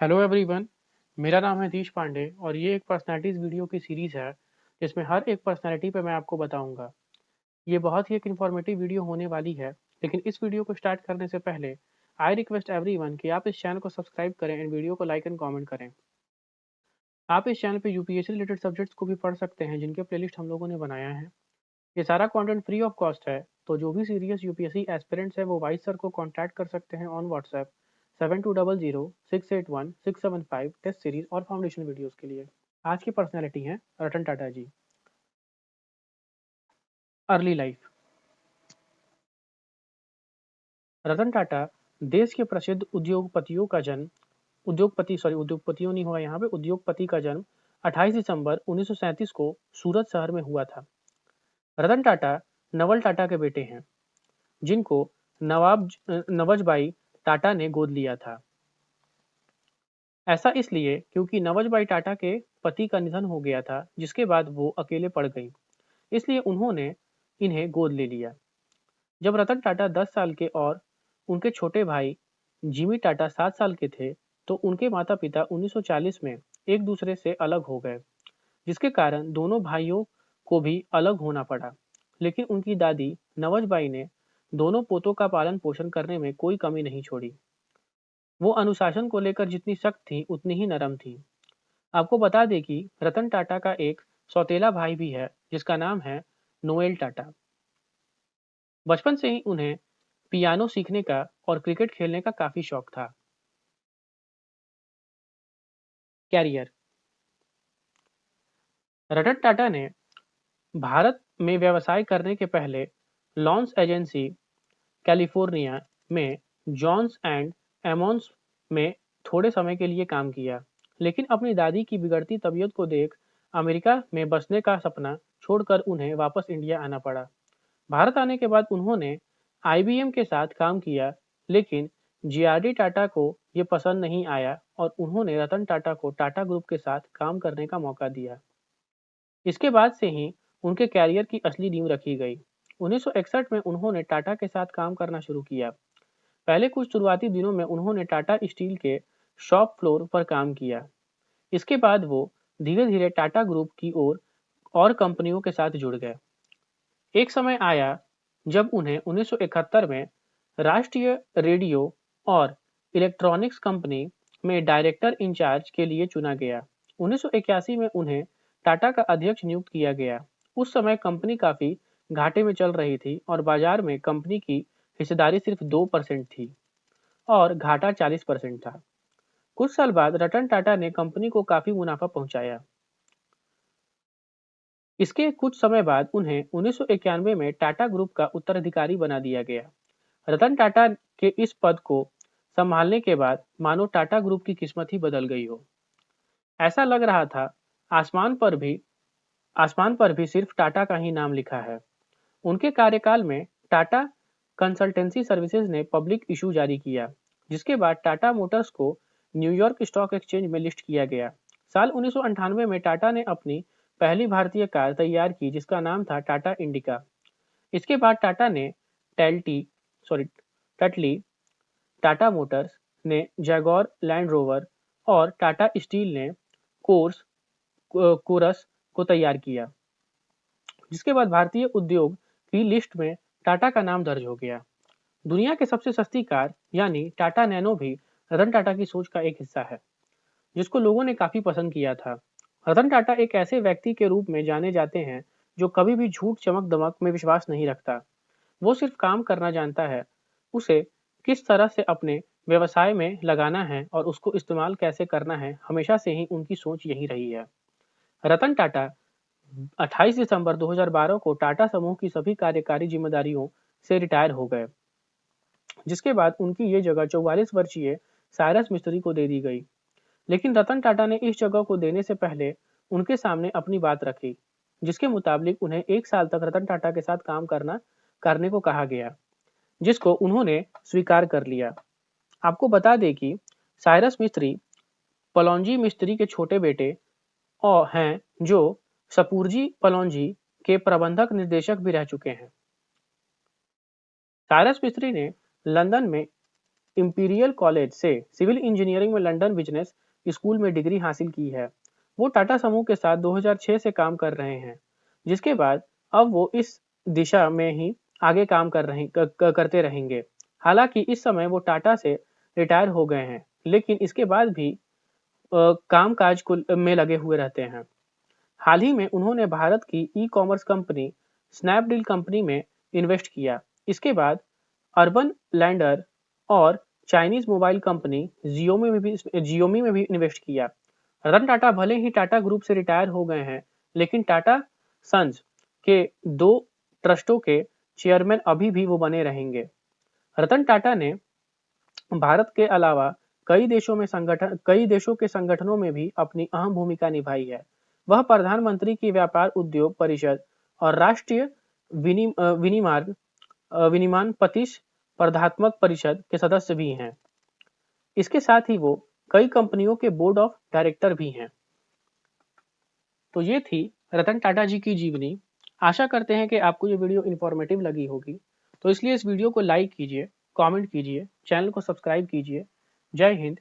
Hello everyone. मेरा नाम है धीश पांडे और ये एक पर्सनैलिटीज़ वीडियो की सीरीज़ है जिसमें हर एक पर्सनैलिटी पे मैं आपको बताऊंगा। ये बहुत ही एक इन्फॉर्मेटिव वीडियो होने वाली है, लेकिन इस वीडियो को स्टार्ट करने से पहले आई रिक्वेस्ट एवरीवन कि आप इस चैनल को सब्सक्राइब करें एंड वीडियो को लाइक एंड कमेंट करें। आप इस चैनल पे यूपीएससी रिलेटेड सब्जेक्ट्स को भी पढ़ सकते हैं जिनके प्लेलिस्ट हम लोगों ने बनाया है। ये सारा कंटेंट फ्री ऑफ कॉस्ट है, तो जो भी सीरियस यूपीएससी एस्पिरेंट्स है वो वाइस सर को कॉन्टैक्ट कर सकते हैं ऑन व्हाट्सएप 7200 681 675 टेस्ट सीरीज और फाउंडेशन वीडियोस के लिए। आज की पर्सनैलिटी हैं रतन टाटा जी। Early life. रतन टाटा देश के प्रसिद्ध उद्योगपतियों नहीं हुआ यहाँ पे, उद्योगपति का जन्म 28 दिसंबर 1937 को सूरत शहर में हुआ था। रतन टाटा नवल टाटा के बेटे हैं जिनको नवजबाई टाटा ने गोद लिया था। ऐसा इसलिए क्योंकि नवजबाई टाटा के पति का निधन हो गया था, जिसके बाद वो अकेले पड़ गई, इसलिए उन्होंने इन्हें गोद ले लिया। जब रतन टाटा 10 साल के और उनके छोटे भाई जिमी टाटा 7 साल के थे, तो उनके माता पिता 1940 में एक दूसरे से अलग हो गए, जिसके कारण दोनों भाइयों को भी अलग होना पड़ा। लेकिन उनकी दादी नवजबाई ने दोनों पोतों का पालन पोषण करने में कोई कमी नहीं छोड़ी। वो अनुशासन को लेकर जितनी सख्त थी उतनी ही नरम थी। आपको बता दें कि रतन टाटा का एक सौतेला भाई भी है जिसका नाम है नोएल टाटा। बचपन से ही उन्हें पियानो सीखने का और क्रिकेट खेलने का काफी शौक था। कैरियर। रतन टाटा ने भारत में व्यवसाय करने के पहले लॉन्स एजेंसी कैलिफोर्निया में जॉन्स एंड एमोन्स में थोड़े समय के लिए काम किया, लेकिन अपनी दादी की बिगड़ती तबीयत को देख अमेरिका में बसने का सपना छोड़कर उन्हें वापस इंडिया आना पड़ा। भारत आने के बाद उन्होंने आईबीएम के साथ काम किया, लेकिन जीआरडी टाटा को ये पसंद नहीं आया और उन्होंने रतन टाटा को टाटा ग्रुप के साथ काम करने का मौका दिया। इसके बाद से ही उनके कैरियर की असली नींव रखी गई। 1961 में उन्होंने टाटा के साथ काम करना शुरू किया। पहले कुछ शुरुआती दिनों में उन्होंने टाटा स्टील के शॉप फ्लोर पर काम किया। इसके बाद वो धीरे धीरे टाटा ग्रुप की ओर और कंपनियों के साथ जुड़ गए। एक समय आया जब उन्हें 1971 में राष्ट्रीय रेडियो और इलेक्ट्रॉनिक्स कंपनी में डायरेक्टर इंचार्ज के लिए चुना गया। 1981 में उन्हें टाटा का अध्यक्ष नियुक्त किया गया। उस समय कंपनी काफी घाटे में चल रही थी और बाजार में कंपनी की हिस्सेदारी सिर्फ 2% थी और घाटा 40% था। कुछ साल बाद रतन टाटा ने कंपनी को काफी मुनाफा पहुंचाया। इसके कुछ समय बाद उन्हें 1991 में टाटा ग्रुप का उत्तराधिकारी बना दिया गया। रतन टाटा के इस पद को संभालने के बाद मानो टाटा ग्रुप की किस्मत ही बदल गई हो। ऐसा लग रहा था आसमान पर भी आसमान पर भी सिर्फ टाटा का ही नाम लिखा है। उनके कार्यकाल में टाटा कंसल्टेंसी सर्विसेज ने पब्लिक इशू जारी किया, जिसके बाद टाटा मोटर्स को न्यूयॉर्क स्टॉक एक्सचेंज में लिस्ट किया गया। साल 1998 में टाटा ने अपनी पहली भारतीय कार तैयार की जिसका नाम था टाटा इंडिका। इसके बाद टाटा ने टेल्टी सॉरी टटली, टाटा मोटर्स ने जैगुआर लैंड रोवर और टाटा स्टील ने कोरस को तैयार किया, जिसके बाद भारतीय उद्योग की लिस्ट में टाटा का नाम दर्ज हो गया। दुनिया की सबसे सस्ती कार यानी टाटा नैनो भी रतन टाटा की सोच का एक हिस्सा है, जिसको लोगों ने काफी पसंद किया था। रतन टाटा एक ऐसे व्यक्ति के रूप में जाने जाते हैं जो कभी भी झूठ चमक दमक में विश्वास नहीं रखता। वो सिर्फ काम करना जानता है, उसे किस तरह से अपने व्यवसाय में लगाना है और उसको इस्तेमाल कैसे करना है, हमेशा से ही उनकी सोच यही रही है। रतन टाटा 28 दिसंबर 2012 को टाटा समूह की सभी कार्यकारी जिम्मेदारियों से रिटायर हो गए, जिसके बाद उनकी ये जगह 44 वर्षीय साइरस मिस्त्री को दे दी गई। लेकिन रतन टाटा ने इस जगह को देने से पहले उनके सामने अपनी बात रखी, जिसके मुताबिक उन्हें 1 साल तक रतन टाटा के साथ काम करने को कहा गया, जिसको उन्होंने स्वीकार कर लिया। आपको बता दें कि साइरस मिस्त्री पलौंजी मिस्त्री के छोटे बेटे और हैं जो सपूरजी पलौंजी के प्रबंधक निर्देशक भी रह चुके हैं। साइरस मिस्त्री ने लंदन में इंपीरियल कॉलेज से सिविल इंजीनियरिंग में लंदन बिजनेस स्कूल में डिग्री हासिल की है। वो टाटा समूह के साथ 2006 से काम कर रहे हैं, जिसके बाद अब वो इस दिशा में ही आगे काम करते रहेंगे। हालांकि इस समय वो टाटा से रिटायर हो गए हैं, लेकिन इसके बाद भी कामकाज में लगे हुए रहते हैं। हाल ही में उन्होंने भारत की ई-कॉमर्स कंपनी स्नैपडील कंपनी में इन्वेस्ट किया। इसके बाद अर्बन लैंडर और चाइनीज मोबाइल कंपनी जियोमी में भी इन्वेस्ट किया। रतन टाटा भले ही टाटा ग्रुप से रिटायर हो गए हैं, लेकिन टाटा सन्स के 2 ट्रस्टों के चेयरमैन अभी भी वो बने रहेंगे। रतन टाटा ने भारत के अलावा कई देशों के संगठनों में भी अपनी अहम भूमिका निभाई है। वह प्रधानमंत्री की व्यापार उद्योग परिषद और राष्ट्रीय विनिर्माण प्रतिस्पर्धात्मक परिषद के सदस्य भी हैं। इसके साथ ही वो कई कंपनियों के बोर्ड ऑफ डायरेक्टर भी हैं। तो ये थी रतन टाटा जी की जीवनी। आशा करते हैं कि आपको ये वीडियो इन्फॉर्मेटिव लगी होगी। तो इसलिए इस वीडियो को लाइक कीजिए, कमेंट कीजिए, चैनल को सब्सक्राइब कीजिए। जय हिंद।